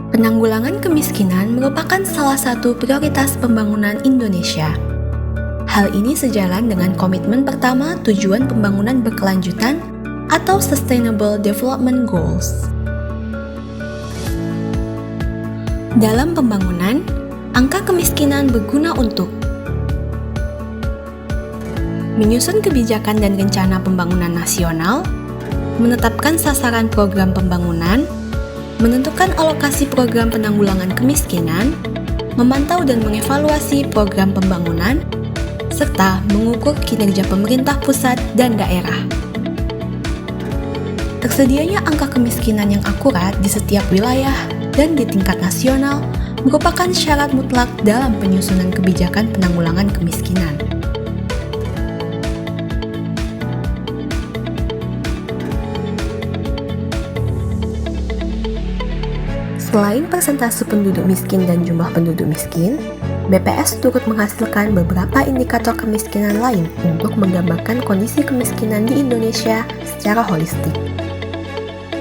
Penanggulangan kemiskinan merupakan salah satu prioritas pembangunan Indonesia. Hal ini sejalan dengan komitmen pertama Tujuan Pembangunan Berkelanjutan atau Sustainable Development Goals. Dalam pembangunan, angka kemiskinan berguna untuk menyusun kebijakan dan rencana pembangunan nasional, menetapkan sasaran program pembangunan, menentukan alokasi program penanggulangan kemiskinan, memantau dan mengevaluasi program pembangunan, serta mengukur kinerja pemerintah pusat dan daerah. Tersedianya angka kemiskinan yang akurat di setiap wilayah dan di tingkat nasional merupakan syarat mutlak dalam penyusunan kebijakan penanggulangan kemiskinan. Selain persentase penduduk miskin dan jumlah penduduk miskin, BPS turut menghasilkan beberapa indikator kemiskinan lain untuk menggambarkan kondisi kemiskinan di Indonesia secara holistik.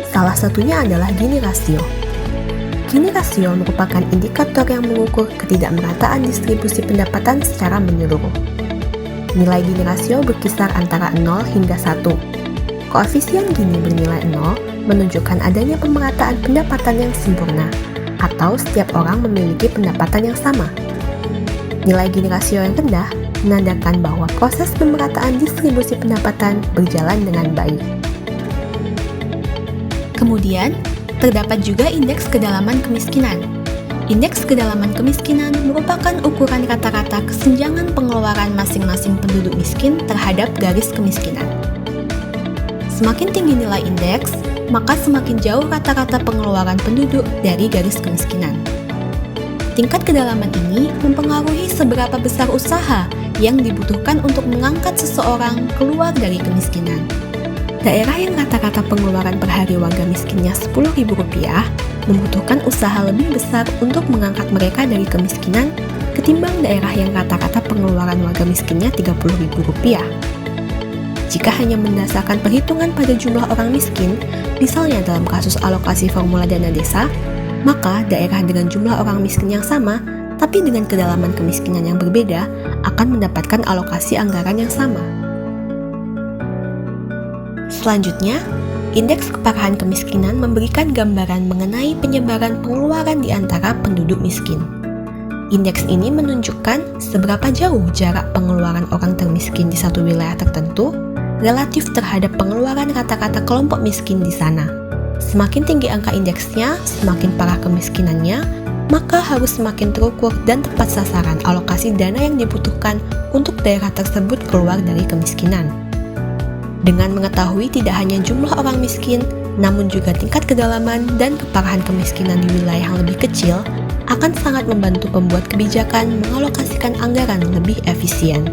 Salah satunya adalah Gini Rasio. Gini Rasio merupakan indikator yang mengukur ketidakmerataan distribusi pendapatan secara menyeluruh. Nilai Gini Rasio berkisar antara 0 hingga 1. Koefisien Gini bernilai 0 menunjukkan adanya pemerataan pendapatan yang sempurna, atau setiap orang memiliki pendapatan yang sama. Nilai Gini Rasio yang rendah menandakan bahwa proses pemerataan distribusi pendapatan berjalan dengan baik. Kemudian, terdapat juga indeks kedalaman kemiskinan. Indeks kedalaman kemiskinan merupakan ukuran rata-rata kesenjangan pengeluaran masing-masing penduduk miskin terhadap garis kemiskinan. Semakin tinggi nilai indeks, maka semakin jauh rata-rata pengeluaran penduduk dari garis kemiskinan. Tingkat kedalaman ini mempengaruhi seberapa besar usaha yang dibutuhkan untuk mengangkat seseorang keluar dari kemiskinan. Daerah yang rata-rata pengeluaran per hari warga miskinnya Rp10.000 membutuhkan usaha lebih besar untuk mengangkat mereka dari kemiskinan ketimbang daerah yang rata-rata pengeluaran warga miskinnya Rp30.000. Jika hanya mendasarkan perhitungan pada jumlah orang miskin, misalnya dalam kasus alokasi formula dana desa, maka daerah dengan jumlah orang miskin yang sama, tapi dengan kedalaman kemiskinan yang berbeda, akan mendapatkan alokasi anggaran yang sama. Selanjutnya, indeks keparahan kemiskinan memberikan gambaran mengenai penyebaran pengeluaran di antara penduduk miskin. Indeks ini menunjukkan seberapa jauh jarak pengeluaran orang termiskin di satu wilayah tertentu relatif terhadap pengeluaran rata-rata kelompok miskin di sana. Semakin tinggi angka indeksnya, semakin parah kemiskinannya, maka harus semakin terukur dan tepat sasaran alokasi dana yang dibutuhkan untuk daerah tersebut keluar dari kemiskinan. Dengan mengetahui tidak hanya jumlah orang miskin, namun juga tingkat kedalaman dan keparahan kemiskinan di wilayah yang lebih kecil, akan sangat membantu pembuat kebijakan mengalokasikan anggaran lebih efisien.